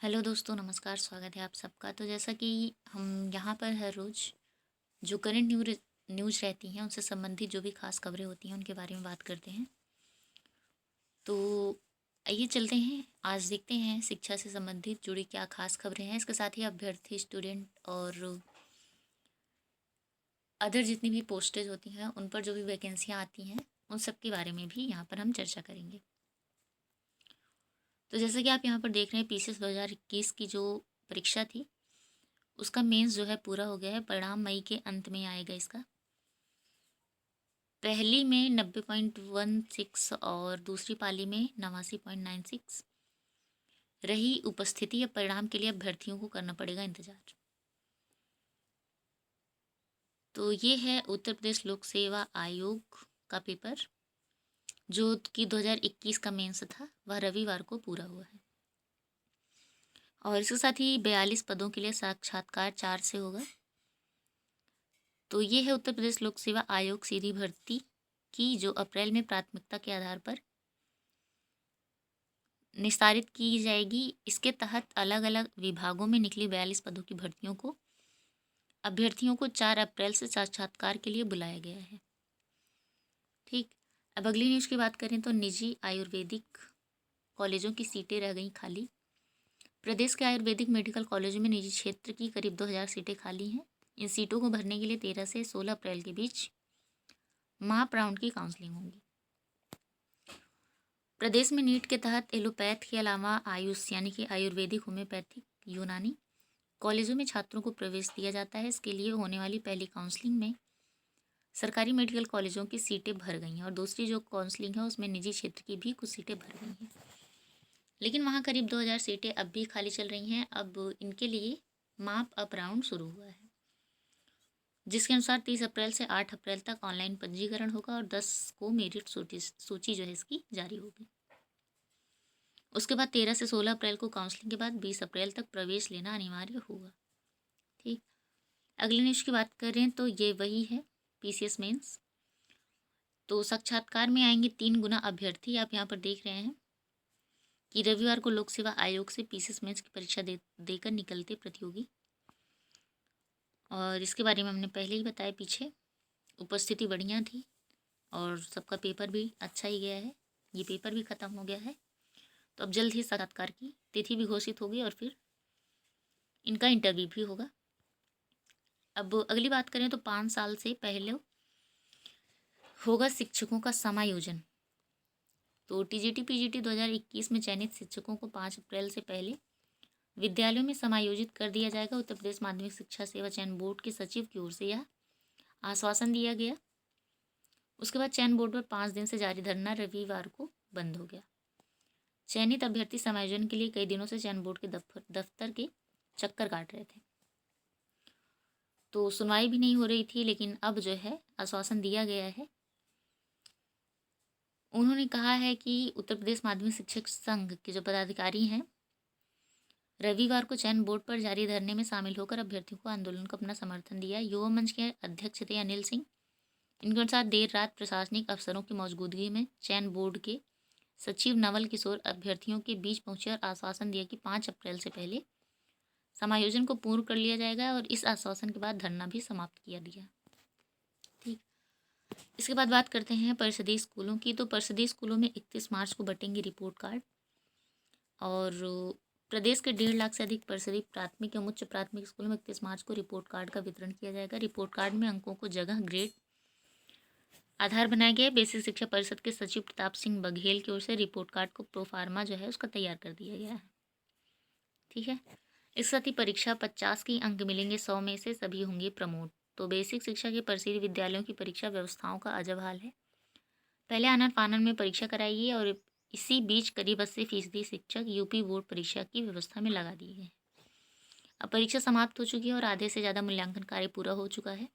Hello दोस्तों, नमस्कार। स्वागत है आप सबका। तो जैसा कि हम यहाँ पर हर रोज़ जो करंट न्यूज़ रहती हैं उनसे संबंधित जो भी खास खबरें होती हैं उनके बारे में बात करते हैं। तो आइए चलते हैं, आज देखते हैं शिक्षा से संबंधित जुड़ी क्या खास खबरें हैं। इसके साथ ही अभ्यर्थी, स्टूडेंट और अदर जितनी भी पोस्टेज होती हैं उन पर जो भी वैकेंसियाँ आती हैं उन सब के बारे में भी यहाँ पर हम चर्चा करेंगे। तो जैसा कि आप यहाँ पर देख रहे हैं, पीसीएस 2021 की जो परीक्षा थी उसका मेंस जो है पूरा हो गया है। परिणाम मई के अंत में आएगा इसका। पहली में 90.16 और दूसरी पाली में 89.96 रही उपस्थिति। अब परिणाम के लिए अभ्यर्थियों को करना पड़ेगा इंतजार। तो ये है उत्तर प्रदेश लोक सेवा आयोग का पेपर जो कि 2021 का मेंस था, वह रविवार को पूरा हुआ है। और इसके साथ ही 42 पदों के लिए साक्षात्कार 4 से होगा। तो ये है उत्तर प्रदेश लोक सेवा आयोग सीधी भर्ती की, जो अप्रैल में प्राथमिकता के आधार पर निस्तारित की जाएगी। इसके तहत अलग अलग विभागों में निकली 42 पदों की भर्तियों को अभ्यर्थियों को 4 अप्रैल से साक्षात्कार के लिए बुलाया गया है। ठीक, अब अगली न्यूज़ की बात करें तो निजी आयुर्वेदिक कॉलेजों की सीटें रह गई खाली। प्रदेश के आयुर्वेदिक मेडिकल कॉलेजों में निजी क्षेत्र की करीब 2000 सीटें खाली हैं। इन सीटों को भरने के लिए 13 से 16 अप्रैल के बीच माप राउंड की काउंसलिंग होगी। प्रदेश में नीट के तहत एलोपैथ के अलावा आयुष यानी कि आयुर्वेदिक, होम्योपैथिक, यूनानी कॉलेजों में छात्रों को प्रवेश दिया जाता है। इसके लिए होने वाली पहली काउंसलिंग में सरकारी मेडिकल कॉलेजों की सीटें भर गई हैं और दूसरी जो काउंसलिंग है उसमें निजी क्षेत्र की भी कुछ सीटें भर गई हैं। लेकिन वहाँ करीब 2000 सीटें अब भी खाली चल रही हैं। अब इनके लिए माप अप राउंड शुरू हुआ है, जिसके अनुसार 30 अप्रैल से 8 अप्रैल तक ऑनलाइन पंजीकरण होगा और 10 को मेरिट सूची जो है इसकी जारी होगी। उसके बाद 13 से 16 अप्रैल को काउंसलिंग के बाद 20 अप्रैल तक प्रवेश लेना अनिवार्य होगा। ठीक, अगली न्यूज़ की बात करें तो ये वही है पीसीएस मेंस। तो साक्षात्कार में आएंगे 3 गुना अभ्यर्थी। आप यहाँ पर देख रहे हैं कि रविवार को लोक सेवा आयोग से पीसीएस मेंस की परीक्षा देकर निकलते प्रतियोगी, और इसके बारे में हमने पहले ही बताया पीछे। उपस्थिति बढ़िया थी और सबका पेपर भी अच्छा ही गया है। ये पेपर भी ख़त्म हो गया है। तो अब जल्द ही साक्षात्कार की तिथि भी घोषित होगी और फिर इनका इंटरव्यू भी होगा। अब अगली बात करें तो 5 साल से पहले होगा शिक्षकों का समायोजन। तो टीजीटी पीजीटी 2021 में चयनित शिक्षकों को 5 अप्रैल से पहले विद्यालयों में समायोजित कर दिया जाएगा। उत्तर प्रदेश माध्यमिक शिक्षा सेवा चयन बोर्ड के सचिव की ओर से यह आश्वासन दिया गया। उसके बाद चयन बोर्ड पर 5 दिन से जारी धरना रविवार को बंद हो गया। चयनित अभ्यर्थी समायोजन के लिए कई दिनों से चयन बोर्ड के दफ्तर के चक्कर काट रहे थे। तो सुनवाई भी नहीं हो रही थी, लेकिन अब जो है आश्वासन दिया गया है। उन्होंने कहा है कि उत्तर प्रदेश माध्यमिक शिक्षक संघ के जो पदाधिकारी हैं रविवार को चयन बोर्ड पर जारी धरने में शामिल होकर अभ्यर्थियों को आंदोलन को अपना समर्थन दिया। युवा मंच के अध्यक्ष थे अनिल सिंह। इनके अनुसार देर रात प्रशासनिक अफसरों की मौजूदगी में चयन बोर्ड के सचिव नवल किशोर अभ्यर्थियों के बीच पहुंचे और आश्वासन दिया कि 5 अप्रैल से पहले समायोजन को पूर्ण कर लिया जाएगा, और इस आश्वासन के बाद धरना भी समाप्त किया गया। ठीक, इसके बाद बात करते हैं परिषदीय स्कूलों की। तो परिषदीय स्कूलों में 31 मार्च को बटेंगे रिपोर्ट कार्ड, और प्रदेश के 1.5 लाख से अधिक परिषदीय प्राथमिक एवं उच्च प्राथमिक स्कूलों में 31 मार्च को रिपोर्ट कार्ड का वितरण किया जाएगा। रिपोर्ट कार्ड में अंकों को जगह, ग्रेड, आधार बनाया गया है। बेसिक शिक्षा परिषद के सचिव प्रताप सिंह बघेल की ओर से रिपोर्ट कार्ड को प्रोफार्मा जो है उसका तैयार कर दिया गया है। ठीक है, इस साथ ही परीक्षा 50 की अंक मिलेंगे, 100 में से सभी होंगे प्रमोट। तो बेसिक शिक्षा के परिषदीय विद्यालयों की परीक्षा व्यवस्थाओं का अजब हाल है। पहले आनन फानन में परीक्षा कराई है और इसी बीच करीब 80% शिक्षक यूपी बोर्ड परीक्षा की व्यवस्था में लगा दिए गए। अब परीक्षा समाप्त हो चुकी है और आधे से ज़्यादा मूल्यांकन कार्य पूरा हो चुका है।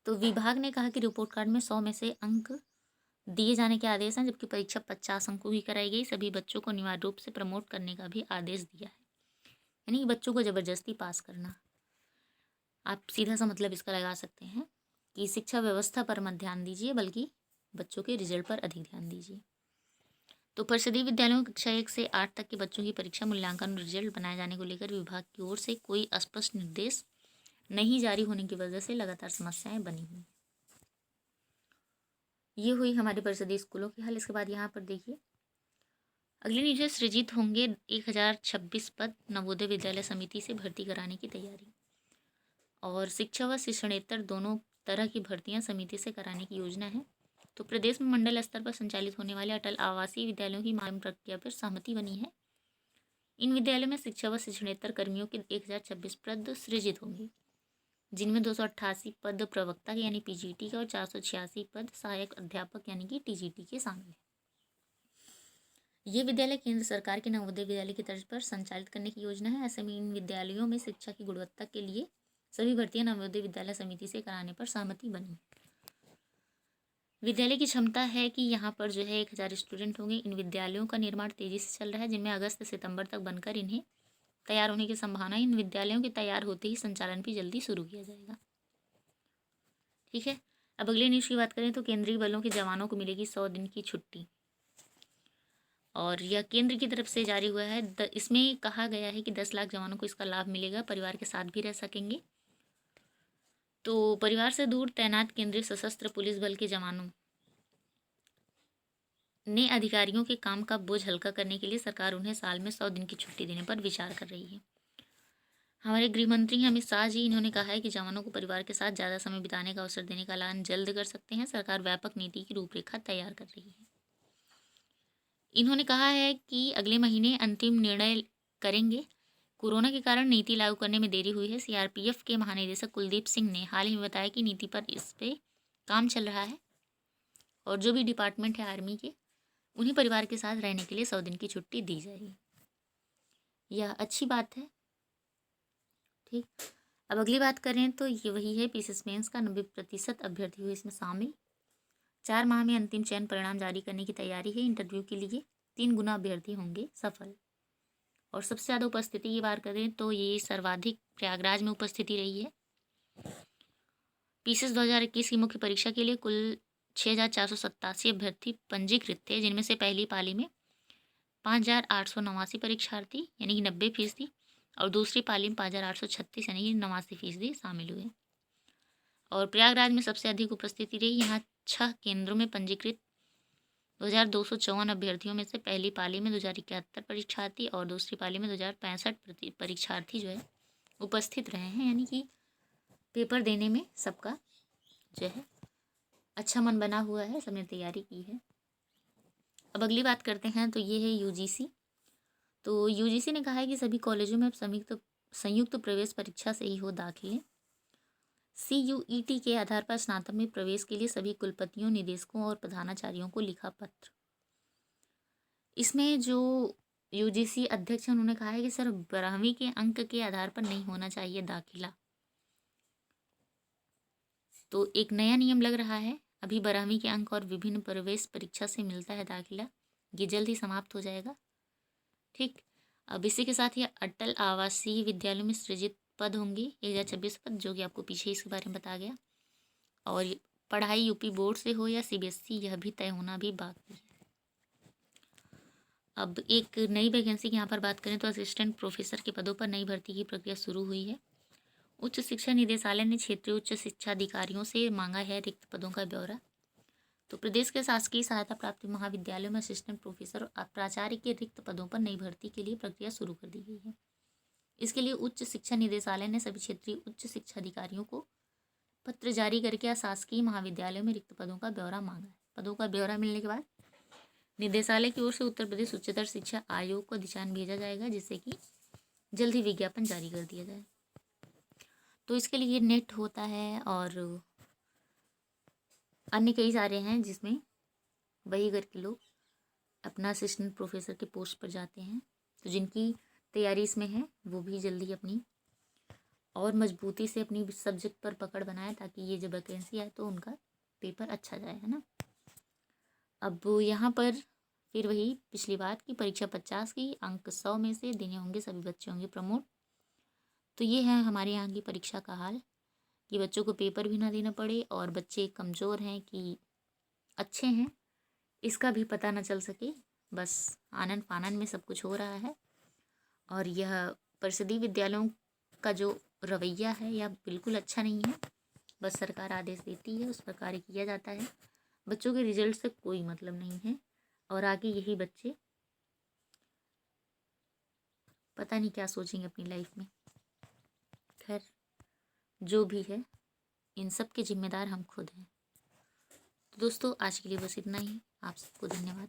तो विभाग ने कहा कि रिपोर्ट कार्ड में 100 में से अंक दिए जाने के आदेश हैं, जबकि परीक्षा 50 अंकों की कराई गई। सभी बच्चों को अनिवार्य रूप से प्रमोट करने का भी आदेश दिया है, यानी कि बच्चों को ज़बरदस्ती पास करना। आप सीधा सा मतलब इसका लगा सकते हैं कि शिक्षा व्यवस्था पर मत ध्यान दीजिए, बल्कि बच्चों के रिजल्ट पर अधिक ध्यान दीजिए। तो परिषदीय विद्यालयों की कक्षा 1 से 8 तक के बच्चों की परीक्षा मूल्यांकन और रिजल्ट बनाए जाने को लेकर विभाग की ओर से कोई स्पष्ट निर्देश नहीं जारी होने की वजह से लगातार समस्याएं बनी हुई। ये हुई हमारे परिषदीय स्कूलों की हाल। इसके बाद यहाँ पर देखिए, अगले नीचे सृजित होंगे 1026 पद, नवोदय विद्यालय समिति से भर्ती कराने की तैयारी। और शिक्षा व शिक्षणेतर दोनों तरह की भर्तियां समिति से कराने की योजना है। तो प्रदेश में मंडल स्तर पर संचालित होने वाले अटल आवासीय विद्यालयों की मांग प्रक्रिया पर सहमति बनी है। इन विद्यालयों में शिक्षा व शिक्षणेतर कर्मियों के 1026 पद सृजित होंगे, जिनमें 288 पद प्रवक्ता यानी पीजीटी के और 486 पद सहायक अध्यापक यानी कि टीजीटी के शामिल हैं। ये विद्यालय केंद्र सरकार के नवोदय विद्यालय की तर्ज पर संचालित करने की योजना है। ऐसे में इन विद्यालयों में शिक्षा की गुणवत्ता के लिए सभी भर्तियां नवोदय विद्यालय समिति से कराने पर सहमति बनी। विद्यालय की क्षमता है कि यहाँ पर जो है 1000 स्टूडेंट होंगे। इन विद्यालयों का निर्माण तेजी से चल रहा है, जिनमें अगस्त सितंबर तक बनकर इन्हें तैयार होने की संभावना है। इन विद्यालयों के तैयार होते ही संचालन भी जल्दी शुरू किया जाएगा। ठीक है, अब अगले न्यूज़ की बात करें तो केंद्रीय बलों के जवानों को मिलेगी 100 दिन की छुट्टी, और यह केंद्र की तरफ से जारी हुआ है। इसमें कहा गया है कि 10 लाख जवानों को इसका लाभ मिलेगा, परिवार के साथ भी रह सकेंगे। तो परिवार से दूर तैनात केंद्रीय सशस्त्र पुलिस बल के जवानों ने अधिकारियों के काम का बोझ हल्का करने के लिए सरकार उन्हें साल में 100 दिन की छुट्टी देने पर विचार कर रही है। हमारे गृह मंत्री अमित शाह जी, इन्होंने कहा है कि जवानों को परिवार के साथ ज़्यादा समय बिताने का अवसर देने का ऐलान जल्द कर सकते हैं। सरकार व्यापक नीति की रूपरेखा तैयार कर रही है। इन्होंने कहा है कि अगले महीने अंतिम निर्णय करेंगे। कोरोना के कारण नीति लागू करने में देरी हुई है। सीआरपीएफ के महानिदेशक कुलदीप सिंह ने हाल ही में बताया कि नीति पर इस पे काम चल रहा है, और जो भी डिपार्टमेंट है आर्मी के, उन्हें परिवार के साथ रहने के लिए 100 दिन की छुट्टी दी जाएगी। यह अच्छी बात है। ठीक, अब अगली बात करें तो ये वही है पीसीएस मेंस का 90% अभ्यर्थी हुए इसमें शामिल। 4 माह में अंतिम चयन परिणाम जारी करने की तैयारी है। इंटरव्यू के लिए 3 गुना अभ्यर्थी होंगे सफल। और सबसे ज़्यादा उपस्थिति की बात करें तो ये सर्वाधिक प्रयागराज में उपस्थिति रही है। पीसीएस 2021 की मुख्य परीक्षा के लिए कुल 6487 अभ्यर्थी पंजीकृत थे, जिनमें से पहली पाली में 5889 परीक्षार्थी यानी कि 90%, और दूसरी पाली में 5836 यानी कि 89% शामिल हुए। और प्रयागराज में सबसे अधिक उपस्थिति रही। यहाँ 6 केंद्रों में पंजीकृत 2254 अभ्यर्थियों में से पहली पाली में 2071 परीक्षार्थी और दूसरी पाली में 2065 परीक्षार्थी जो है उपस्थित रहे हैं, यानी कि पेपर देने में सबका जो है अच्छा मन बना हुआ है, सबने तैयारी की है। अब अगली बात करते हैं तो ये है यूजीसी। तो यूजीसी ने कहा है कि सभी कॉलेजों में अब संयुक्त प्रवेश परीक्षा से ही हो दाखिले। CUET के आधार पर स्नातक में प्रवेश के लिए सभी कुलपतियों, निदेशकों और प्रधानाचार्यों को लिखा पत्र। इसमें जो यूजीसी अध्यक्ष हैं उन्होंने कहा है कि सर 12वीं के अंक के आधार पर नहीं होना चाहिए दाखिला। तो एक नया नियम लग रहा है। अभी 12वीं के अंक और विभिन्न प्रवेश परीक्षा से मिलता है दाखिला, ये जल्द ही समाप्त हो जाएगा। ठीक, अब इसी के साथ ये अटल आवासीय विद्यालयों में सृजित पद होंगे 1026 पद, जो कि आपको पीछे इसके बारे में बता गया। और पढ़ाई यूपी बोर्ड से हो या सीबीएसई, यह भी तय होना भी बाकी है। अब एक नई वैकेंसी की यहाँ पर बात करें तो असिस्टेंट प्रोफेसर के पदों पर नई भर्ती की प्रक्रिया शुरू हुई है। उच्च शिक्षा निदेशालय ने क्षेत्रीय उच्च शिक्षा अधिकारियों से मांगा है रिक्त पदों का ब्यौरा। तो प्रदेश के शासकीय सहायता प्राप्त महाविद्यालयों में असिस्टेंट प्रोफेसर और प्राचार्य के रिक्त पदों पर नई भर्ती के लिए प्रक्रिया शुरू कर दी गई है। इसके लिए उच्च शिक्षा निदेशालय ने सभी क्षेत्रीय उच्च शिक्षा अधिकारियों को पत्र जारी करके शासकीय महाविद्यालयों में रिक्त पदों का ब्यौरा मांगा है। पदों का ब्यौरा मिलने के बाद निदेशालय की ओर से उत्तर प्रदेश उच्चतर शिक्षा आयोग को अधिचान भेजा जाएगा, जिससे कि जल्द ही विज्ञापन जारी कर दिया जाए। तो इसके लिए नेट होता है और अन्य कई सारे हैं, जिसमें वही करके लोग अपना असिस्टेंट प्रोफेसर के पोस्ट पर जाते हैं। तो जिनकी तैयारी इसमें है वो भी जल्दी अपनी और मजबूती से अपनी सब्जेक्ट पर पकड़ बनाए, ताकि ये जब वैकेंसी आए तो उनका पेपर अच्छा जाए, है ना। अब यहाँ पर फिर वही पिछली बात की परीक्षा 50 की, अंक 100 में से देने होंगे, सभी बच्चे होंगे प्रमोट। तो ये है हमारे यहाँ की परीक्षा का हाल, कि बच्चों को पेपर भी ना देना पड़े और बच्चे कमज़ोर हैं कि अच्छे हैं इसका भी पता ना चल सके। बस आनन फानन में सब कुछ हो रहा है। और यह परिषदीय विद्यालयों का जो रवैया है यह बिल्कुल अच्छा नहीं है। बस सरकार आदेश देती है, उस पर कार्य किया जाता है। बच्चों के रिजल्ट से कोई मतलब नहीं है और आगे यही बच्चे पता नहीं क्या सोचेंगे अपनी लाइफ में। खैर, जो भी है, इन सब के जिम्मेदार हम खुद हैं। तो दोस्तों, आज के लिए बस इतना ही। आप सबको धन्यवाद।